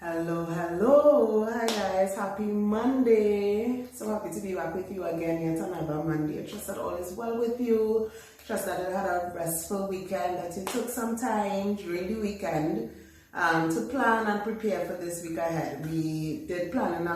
Hello, hi guys, happy Monday. So happy to be back with you again yet another Monday. I trust that all is well with you. Trust that you had a restful weekend, that you took some time during the weekend to plan and prepare for this week ahead. We did planning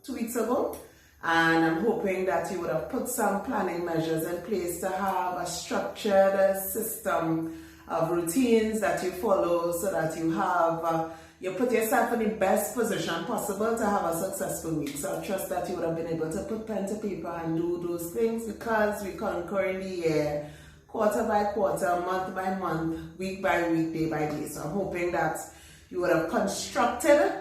2 weeks ago, and I'm hoping that you would have put some planning measures in place to have a structured system of routines that you follow so that you have you put yourself in the best position possible to have a successful week. So I trust that you would have been able to put pen to paper and do those things, because we concur in the year quarter by quarter, month by month, week by week, day by day. So I'm hoping that you would have constructed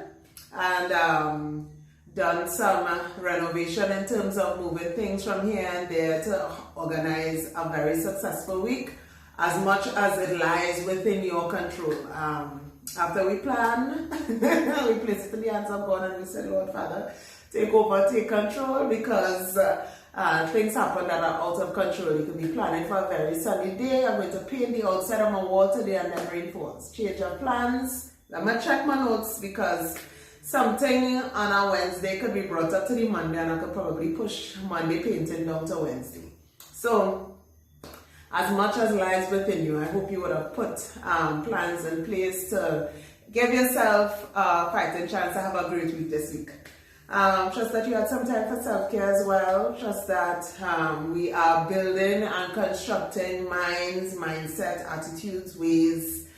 and done some renovation in terms of moving things from here and there to organize a very successful week, as much as it lies within your control. After we plan, we place it in the hands of God and we said, Lord Father, take over, take control, because things happen that are out of control. You could be planning for a very sunny day. I'm going to paint the outside of my wall today and then rain falls. Change your plans. Let me check my notes, because something on a Wednesday could be brought up to the Monday, and I could probably push Monday painting down to Wednesday. So, as much as lies within you, I hope you would have put plans in place to give yourself a fighting chance to have a great week this week. Trust that you had some time for self-care as well. Trust that we are building and constructing minds, mindset, attitudes, ways,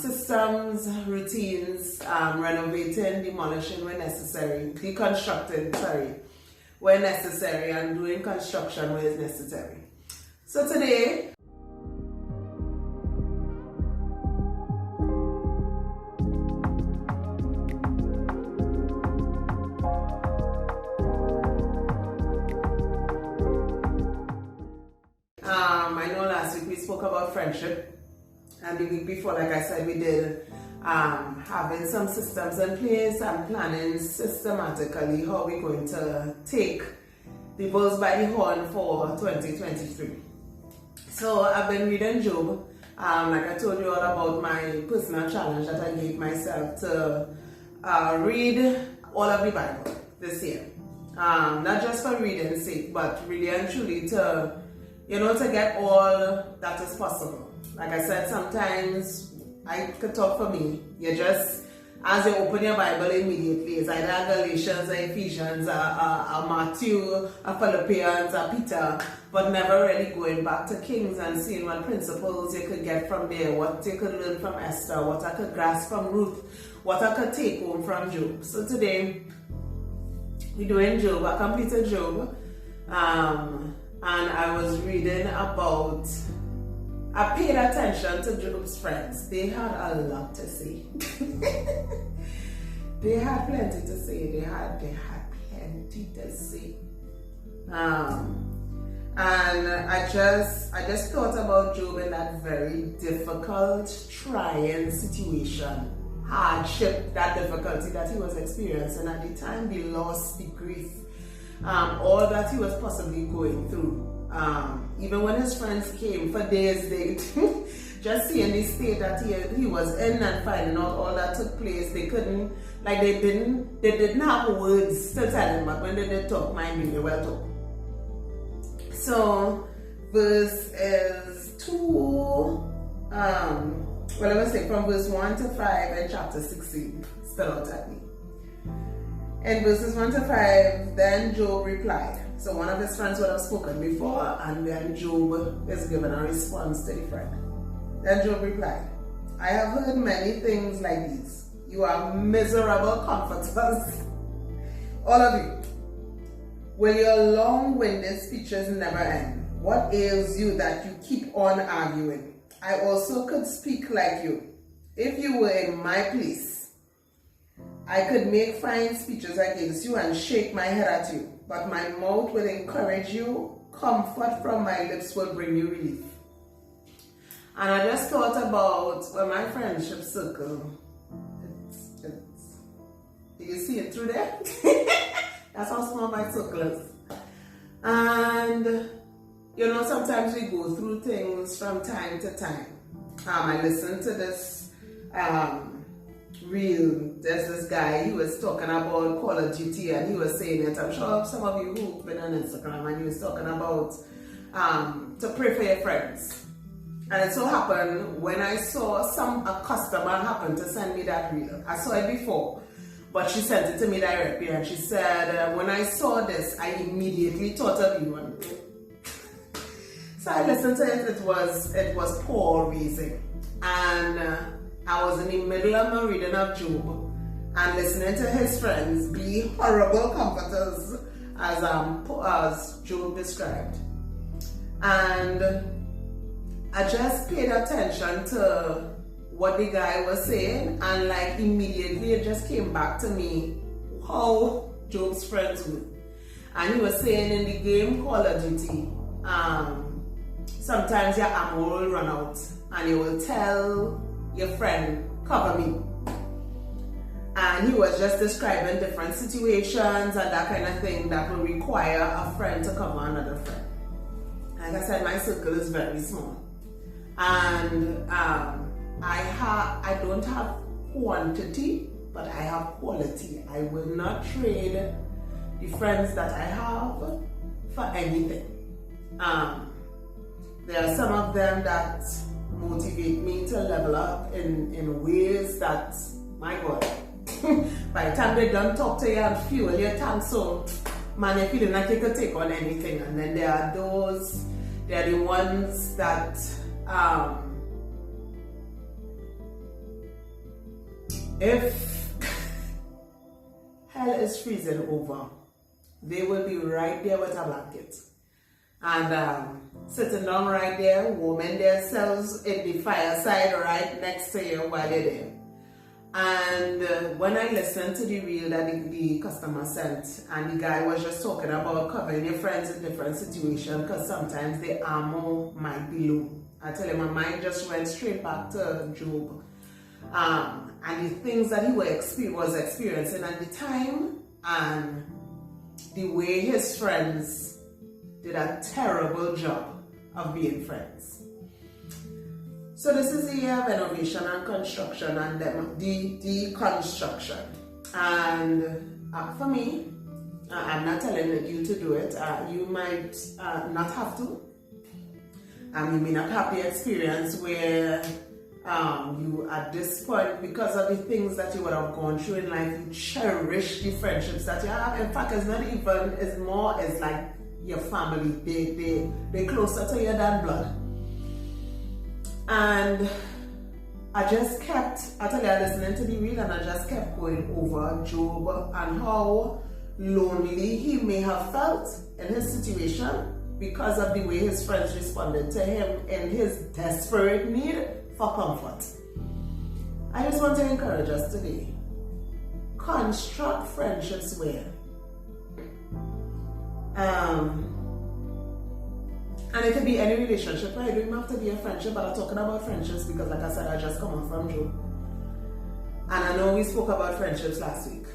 systems, routines, renovating, demolishing where necessary, deconstructing, where necessary, and doing construction where is necessary. So today, I know last week we spoke about friendship, and the week before, like I said, we did having some systems in place and planning systematically how we're going to take the bulls by the horn for 2023. So I've been reading Job. Like I told you all about my personal challenge that I gave myself to read all of the Bible this year. Not just for reading's sake, but really and truly to, to get all that is possible. Like I said, sometimes I could talk for me. You just, as you open your Bible immediately, it's either Galatians or Ephesians, or Matthew, or Philippians, or Peter, but never really going back to Kings and seeing what principles you could get from there, what you could learn from Esther, what I could grasp from Ruth, what I could take home from Job. So today, we're doing Job. I completed Job, and I was reading about, I paid attention to Job's friends. They had a lot to say. They had plenty to say. They had plenty to say. And I just thought about Job in that very difficult, trying situation, hardship, that difficulty that he was experiencing at the time, the loss, the grief, all that he was possibly going through. Even when his friends came for days, they just seeing the state that he was in and finding out all that took place, they couldn't, like they didn't have words to tell him, but when they did talk, mind you, they were talking. So, verse is 2, let me say from verse 1 to 5 in chapter 16, stood out at me. In verses 1 to 5, then Job replied. So one of his friends would have spoken before, and then Job is given a response to the friend. Then Job replied, I have heard many things like these. You are miserable comforters, all of you. Will your long-winded speeches never end? What ails you that you keep on arguing? I also could speak like you. If you were in my place, I could make fine speeches against you and shake my head at you. But my mouth will encourage you. Comfort from my lips will bring you relief. And I just thought about my friendship circle. Do you see it through there? That's how small my circle is. And, sometimes we go through things from time to time. I listened to this there's this guy, he was talking about Call of Duty, and he was saying it. I'm sure some of you who've been on Instagram, and he was talking about to pray for your friends. And it so happened when I saw a customer happened to send me that reel. I saw it before, but she sent it to me directly, and she said, when I saw this, I immediately thought of you. So I listened to it. It was poor raising, and I was in the middle of my reading of Job and listening to his friends be horrible comforters, as Job described. And I just paid attention to what the guy was saying, and like immediately it just came back to me how Job's friends were. And he was saying in the game Call of Duty, sometimes your ammo will run out and you will tell your friend, cover me. And he was just describing different situations and that kind of thing that will require a friend to cover another friend. Like I said, my circle is very small. And I don't have quantity, but I have quality. I will not trade the friends that I have for anything. There are some of them that motivate me to level up in ways that, my God, by the time they don't talk to you and fuel your tank, so man, you're feeling like you could take on anything. And then there are the ones that if hell is freezing over, they will be right there with a blanket and sitting down right there, warming themselves in the fireside right next to you while you're there. And when I listened to the reel that the customer sent, and the guy was just talking about covering your friends in different situations, because sometimes the ammo might be low. I tell you, my mind just went straight back to Job. And the things that he was experiencing at the time, and the way his friends did a terrible job of being friends. So this is the year of innovation and construction and deconstruction. And for me, I'm not telling you to do it. You might not have to. You may not have the experience where you at this point, because of the things that you would have gone through in life, you cherish the friendships that you have. In fact, it's like your family. They're closer to you than blood. And I listening to the reel, and I just kept going over Job and how lonely he may have felt in his situation because of the way his friends responded to him in his desperate need for comfort. I just want to encourage us today. Construct friendships where and it could be any relationship, right? It doesn't have to be a friendship, but I'm talking about friendships because, like I said, I just come on from Job. And I know we spoke about friendships last week.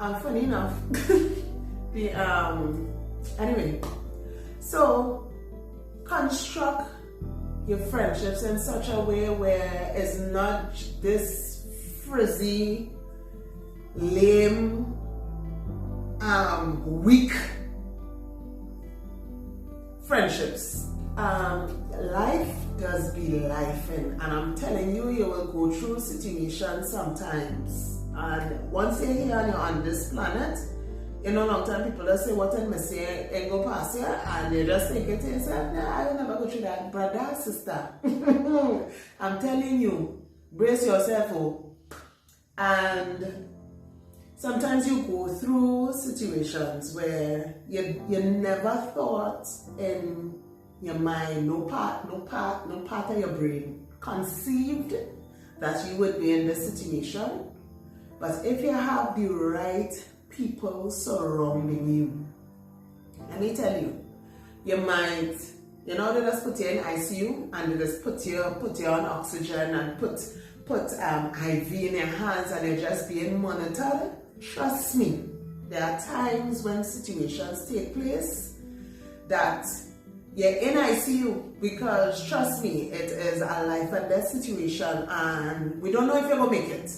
And funny enough, anyway, so construct your friendships in such a way where it's not this frizzy, lame, weak friendships. Life does be life, and I'm telling you, you will go through situations sometimes. And once you're here and you're on this planet, in a long time people will say, what in me say, and go past you, and you just think it to yourself, nah, I will never go through that. Brother, sister, I'm telling you, brace yourself up. And sometimes you go through situations where you never thought in your mind, no part of your brain conceived that you would be in this situation. But if you have the right people surrounding you, let me tell you, you might, they just put you in ICU and they just put you on oxygen and put IV in your hands and you're just being monitored. Trust me, there are times when situations take place that you're in ICU, because trust me, it is a life and death situation and we don't know if you're going to make it.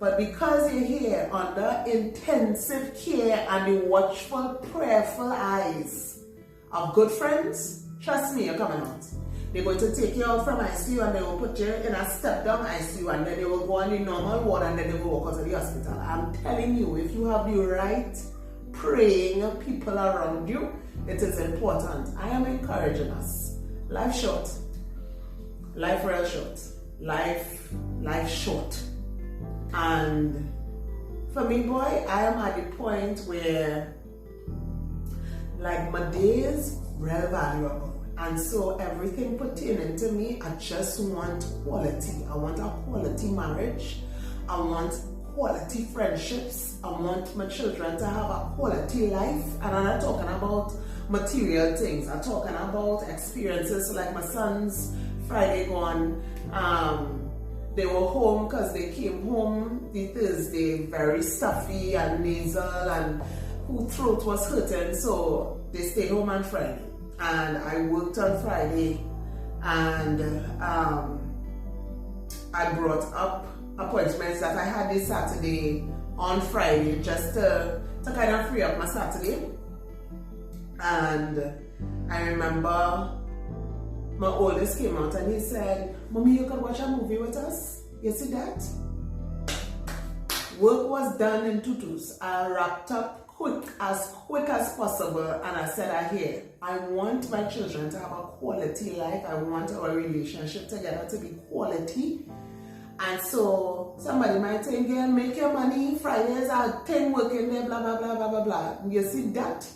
But because you're here under intensive care and the watchful, prayerful eyes of good friends, trust me, you're coming out. They're going to take you out from ICU and they will put you in a step-down ICU and then they will go on the normal ward and then they will walk out of the hospital. I'm telling you, if you have the right praying people around you, it is important. I am encouraging us. Life short. Life real short. Life short. And for me, boy, I am at the point where like my days real valuable. And so everything pertaining to me, I just want quality. I want a quality marriage. I want quality friendships. I want my children to have a quality life. And I'm not talking about material things. I'm talking about experiences. So like my sons, Friday gone, they were home because they came home the Thursday very stuffy and nasal and whose throat was hurting. So they stayed home on Friday. And I worked on Friday and I brought up appointments that I had this Saturday on Friday just to kind of free up my Saturday. And I remember my oldest came out and he said, "Mommy, you could watch a movie with us? You see that?" Work was done in tutus. I wrapped up quick as possible and I said, I want my children to have a quality life. I want our relationship together to be quality. And so somebody might think, "Girl, make your money, Fridays are 10 working there, blah, blah, blah, blah, blah, blah." You see that?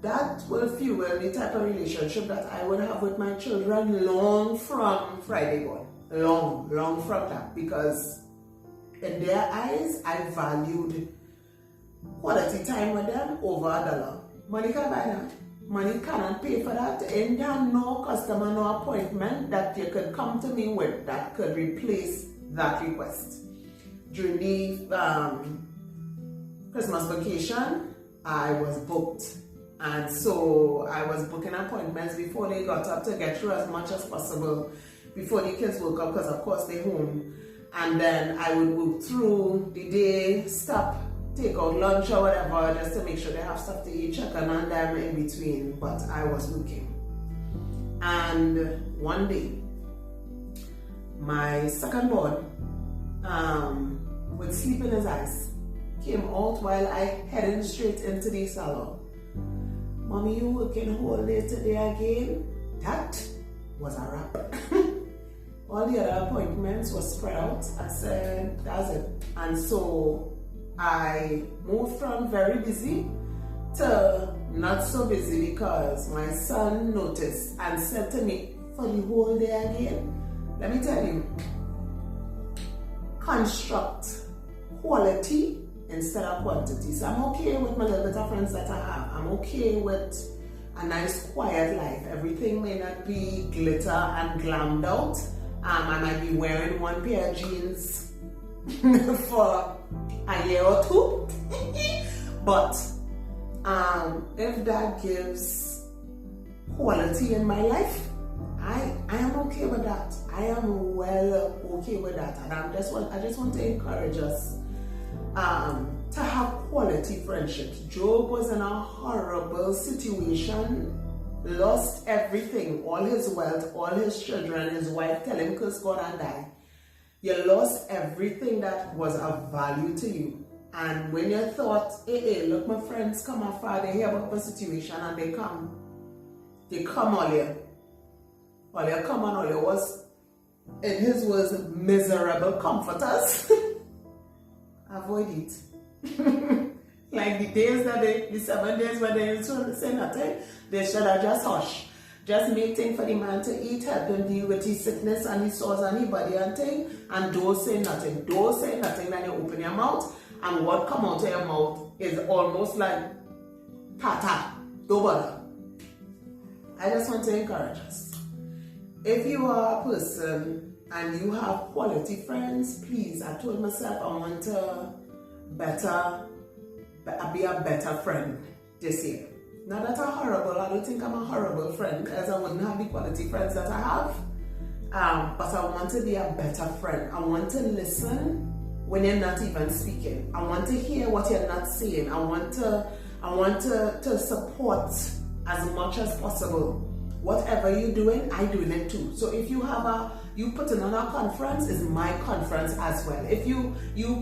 That will fuel the type of relationship that I would have with my children long from Friday on. Long from that. Because in their eyes, I valued quality time with them over $1. Money can't buy that. Money cannot pay for that. And there are no customer, no appointment that you could come to me with that could replace that request. During the Christmas vacation, I was booked. And so I was booking appointments before they got up to get through as much as possible before the kids woke up because of course they're home. And then I would work through the day, stop, take out lunch or whatever just to make sure they have stuff to eat, checking on them in between, but I was working. And one day, my second born, with sleep in his eyes, came out while I headed straight into the salon. "Mommy, you working whole day today again?" That was a wrap. All the other appointments were spread out. I said, that's it. And so I moved from very busy to not so busy because my son noticed and said to me, "For the whole day again?" Let me tell you, construct quality instead of quantity. So I'm okay with my little bit of friends that I have. I'm okay with a nice quiet life. Everything may not be glitter and glammed out. I might be wearing one pair of jeans for a year or two. But if that gives quality in my life, I am okay with that. I am well okay with that. And I just want to encourage us to have quality friendships. Job was in a horrible situation, lost everything, all his wealth, all his children, his wife tell him curse God and die. You lost everything that was of value to you. And when you thought, hey, look, my friends come afar, they hear about my situation and they come all here. All you come and all you was, in his words, miserable comforters. Avoid it. Like the days that the 7 days when they used to say nothing, they should have just hush. Just make things for the man to eat, help him deal with his sickness and his sores and his body and thing, and don't say nothing. Don't say nothing, then you open your mouth, and what come out of your mouth is almost like ta-ta, don't bother. I just want to encourage us. If you are a person and you have quality friends, please, I told myself I want to be a better friend this year. Not that I'm horrible, I don't think I'm a horrible friend because I wouldn't have the quality friends that I have. But I want to be a better friend. I want to listen when you're not even speaking. I want to hear what you're not saying. I want to support as much as possible. Whatever you're doing, I'm doing it too. So if you have you putting on a conference, is my conference as well. If you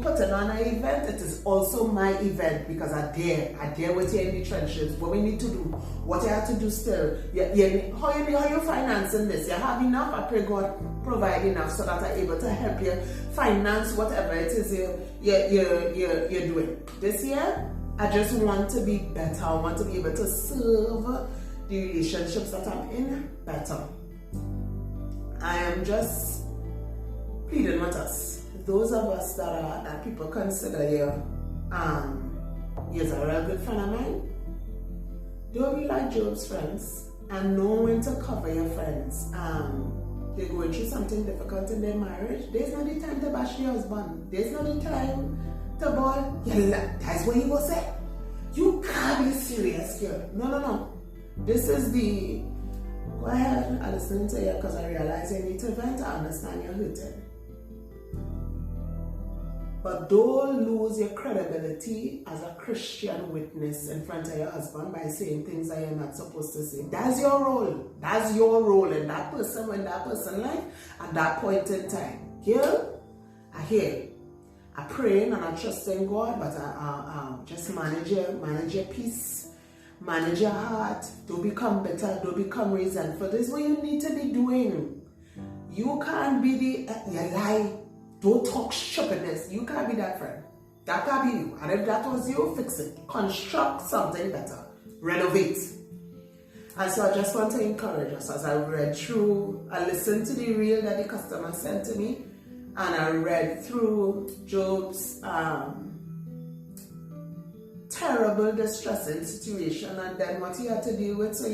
putting on an event, it is also my event, because I dare with you in the trenches. What we need to do, what you have to do still. How you financing this? You have enough? I pray God provide enough so that I'm able to help you finance whatever it is you're doing. This year, I just want to be better. I want to be able to serve the relationships that I'm in better. I am just pleading with us, those of us that people consider you're a real good friend of mine. Don't be like Job's friends, and know when to cover your friends. They're going through something difficult in their marriage. There's not the time to bash your husband. There's not the time to ball. That's what he will say. You can't be serious, girl. No. This is the... Go ahead, I listen to you because I realize you need to vent. I understand you're hurting. But don't lose your credibility as a Christian witness in front of your husband by saying things that you're not supposed to say. That's your role. That's your role in that person, when that person life at that point in time. Girl, I hear. I pray and I trust in God, but I just manage your peace. Manage your heart. Don't become bitter. Don't become resentful. This is what you need to be doing. You can't be you lie. Don't talk stupidness. You can't be that friend. That can't be you. And if that was you, fix it. Construct something better. Renovate. And so I just want to encourage us as I listened to the reel that the customer sent to me, and I read through Job's terrible, distressing situation, and then what you have to deal with. So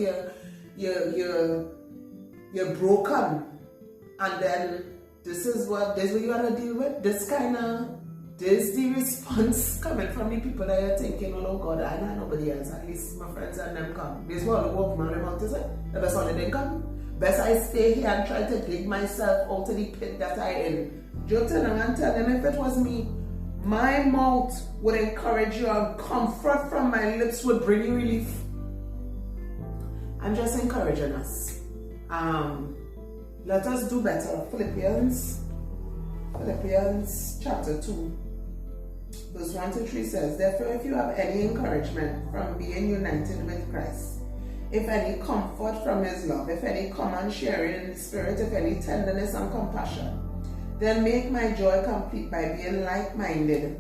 you're broken, and then this is what you have to deal with. This the response coming from the people that you're thinking, oh God, I know nobody else. At least my friends and them come. This what the walk my mouth is it. The best one they come. Best I stay here and try to dig myself out of the pit that I in. Joe tell them and tell them, if it was me, my mouth would encourage you, and comfort from my lips would bring you relief. I'm just encouraging us. Let us do better. Philippians chapter 2, verse 1 to 3 says, therefore, if you have any encouragement from being united with Christ, if any comfort from his love, if any common sharing in the Spirit, if any tenderness and compassion, then make my joy complete by being like-minded,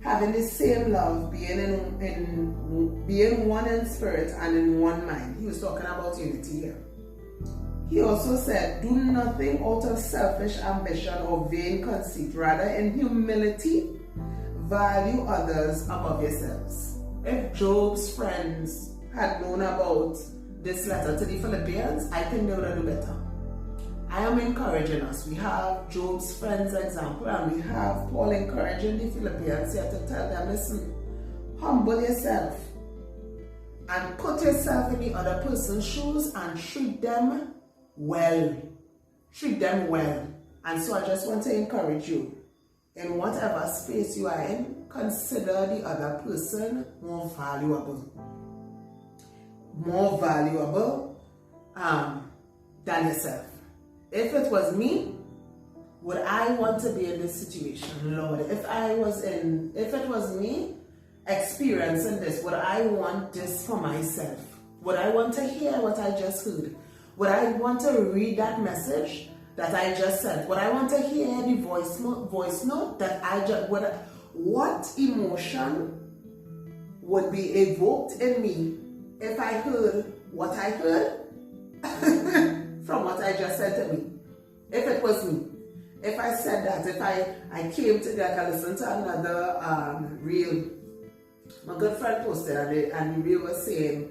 having the same love, being one in spirit and in one mind. He was talking about unity here. He also said, do nothing out of selfish ambition or vain conceit. Rather, in humility, value others above yourselves. If Job's friends had known about this letter to the Philippians, I think they would have done better. I am encouraging us. We have Job's friends example, and we have Paul encouraging the Philippians here to tell them, listen, humble yourself and put yourself in the other person's shoes and treat them well. Treat them well. And so I just want to encourage you, in whatever space you are in, consider the other person more valuable. More valuable than yourself. If it was me, would I want to be in this situation? Lord, if it was me experiencing this, would I want this for myself? Would I want to hear what I just heard? Would I want to read that message that I just sent? Would I want to hear the voice note that I just... What emotion would be evoked in me if I heard what I heard from what I just said to me? If it was me, if I said that, if I came to that, I listened to another reel, my good friend posted, and the reel was saying,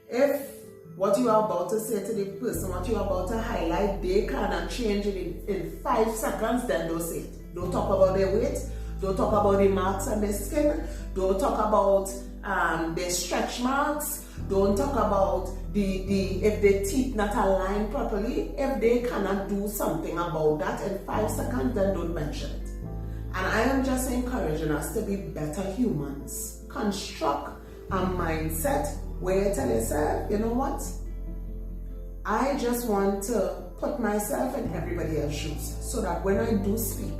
if what you are about to say to the person, what you are about to highlight, they cannot change it in 5 seconds, then don't say it. Don't talk about their weight, don't talk about the marks on their skin, don't talk about their stretch marks, don't talk about if their teeth not aligned properly. If they cannot do something about that in 5 seconds, then don't mention it. And I am just encouraging us to be better humans. Construct a mindset where you tell yourself, you know what? I just want to put myself in everybody else's shoes so that when I do speak,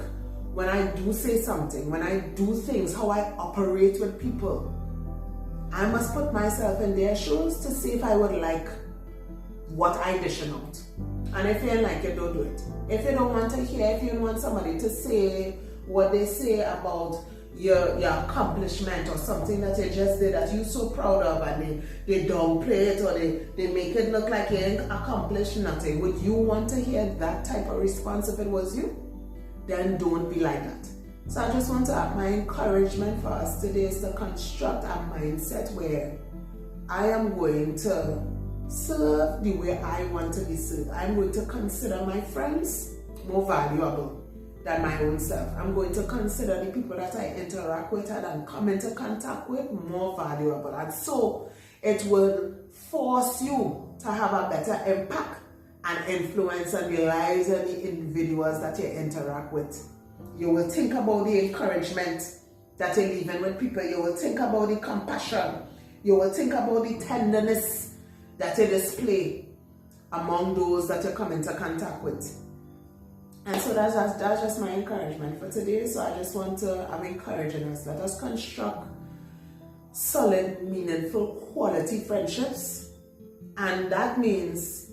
when I do say something, when I do things, how I operate with people, I must put myself in their shoes to see if I would like what I dishing out. And if you don't like it, don't do it. If you don't want to hear, if you don't want somebody to say what they say about your accomplishment or something that you just did that you're so proud of, and they downplay it or they make it look like you ain't accomplished nothing, would you want to hear that type of response if it was you? Then don't be like that. So I just want to have my encouragement for us today is to construct a mindset where I am going to serve the way I want to be served. I'm going to consider my friends more valuable than my own self. I'm going to consider the people that I interact with and come into contact with more valuable. And so it will force you to have a better impact and influence on the lives of the individuals that you interact with. You will think about the encouragement that you're leaving with people. You will think about the compassion. You will think about the tenderness that you display among those that you come into contact with. And so that's just my encouragement for today. So I just want to, I'm encouraging us, let us construct solid, meaningful, quality friendships. And that means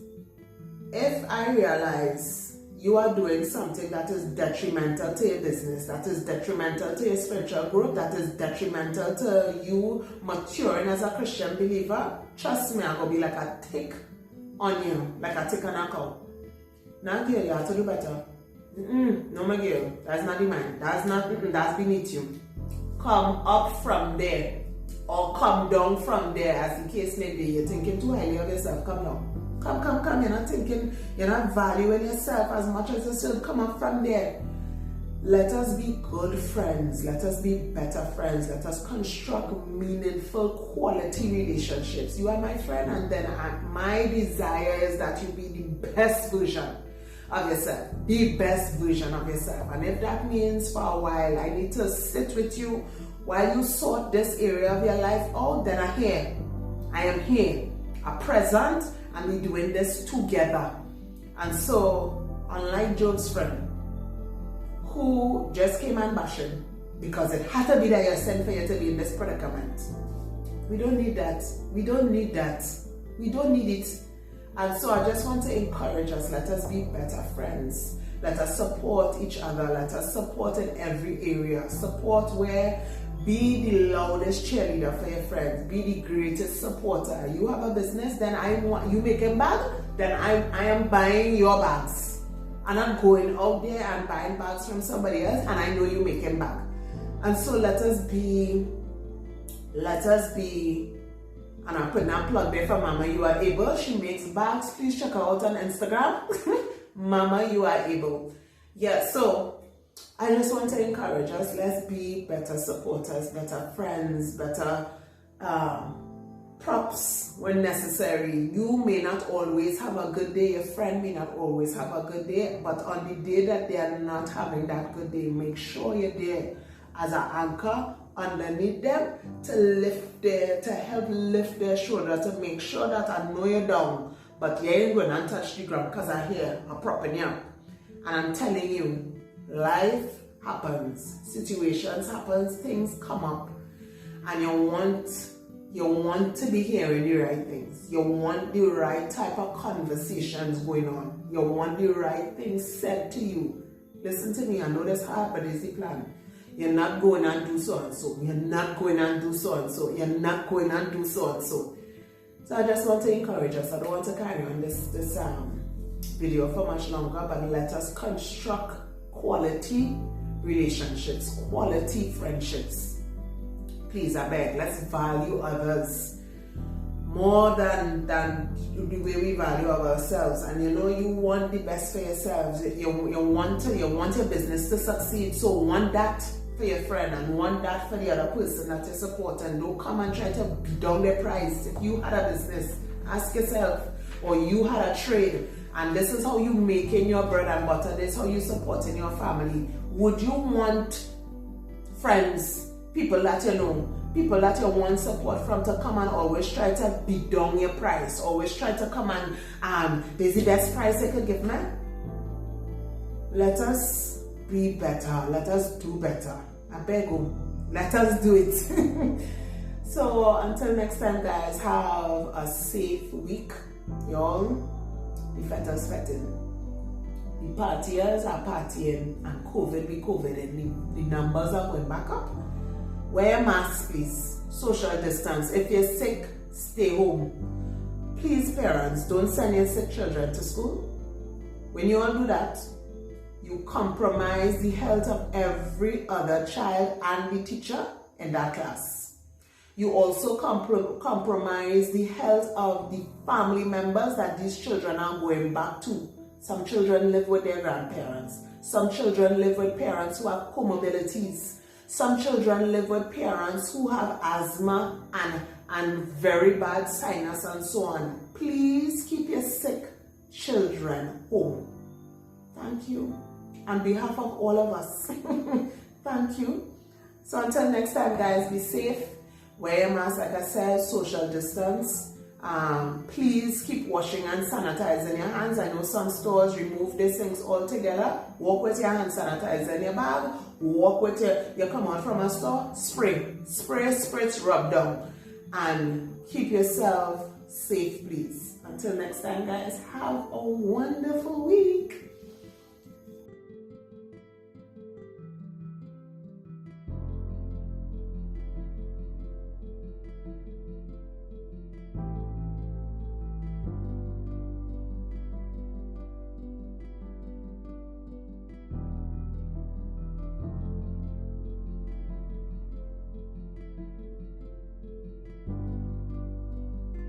if I realize you are doing something that is detrimental to your business, that is detrimental to your spiritual growth, that is detrimental to you maturing as a Christian believer, trust me, I'm going to be like a tick on you, like a tick on a cow. Now, girl, you have to do better. No, my girl, that's not the mind. That's beneath you. Come up from there, or come down from there, as the case may be. You're thinking too highly of yourself. Come down. Come. You're not thinking, you're not valuing yourself as much as you should. Come up from there. Let us be good friends. Let us be better friends. Let us construct meaningful, quality relationships. You are my friend, and then my desire is that you be the best version of yourself. The best version of yourself. And if that means for a while I need to sit with you while you sort this area of your life out, then I'm here. I am here. I'm present, and we're doing this together. And so, unlike Job's friend, who just came and bashing because it had to be that you're sent for you to be in this predicament. We don't need that. We don't need that. We don't need it. And so I just want to encourage us, let us be better friends. Let us support each other. Let us support in every area. Support where, be the loudest cheerleader for your friends. Be the greatest supporter. You have a business, then I want you make a bag, then I am buying your bags. I'm not going out there and buying bags from somebody else, and I know you making bag. And so let us be, and I'm putting a plug there for Mama You Are Able. She makes bags. Please check her out on Instagram. Mama You Are Able. Yeah, so I just want to encourage us. Let's be better supporters, better friends, better props when necessary. You may not always have a good day. Your friend may not always have a good day. But on the day that they are not having that good day, make sure you're there as an anchor underneath them to help lift their shoulder, to make sure that I know you're down, but you ain't going to touch the ground because I hear I'm propping you up. And I'm telling you, life happens, situations happen, things come up, and you want to be hearing the right things. You want the right type of conversations going on. You want the right things said to you. Listen to me, I know that's hard, but it's the plan. You're not going and do so and so. You're not going and do so and so. You're not going and do so and so. So I just want to encourage us. I don't want to carry on this video for much longer, but let us construct quality relationships, quality friendships. Please, I beg, let's value others more than the way we value ourselves. And you know, you want the best for yourselves. You want your business to succeed. So want that for your friend and want that for the other person that you support. And don't come and try to beat down their price. If you had a business, ask yourself, or you had a trade, and this is how you making your bread and butter, this is how you supporting your family. Would you want friends, people that you know, people that you want support from to come and always try to beat down your price, always try to come and there's the best price they could give me? Let us be better. Let us do better. I beg you. Let us do it. So until next time, guys, have a safe week. Y'all, the fetters fetting. The partiers are partying and COVID be COVID and the numbers are going back up. Wear a mask, please. Social distance. If you're sick, stay home. Please, parents, don't send your sick children to school. When you all do that, you compromise the health of every other child and the teacher in that class. You also compromise the health of the family members that these children are going back to. Some children live with their grandparents. Some children live with parents who have comorbidities. Some children live with parents who have asthma and very bad sinus and so on. Please keep your sick children home. Thank you. On behalf of all of us, thank you. So until next time, guys, be safe. Wear your mask, like I said, social distance. Please keep washing and sanitizing your hands. I know some stores remove these things altogether. Walk with your hand sanitizer in your bag. Walk with you come out from a store, spray, rub down. And keep yourself safe, please. Until next time, guys, have a wonderful week.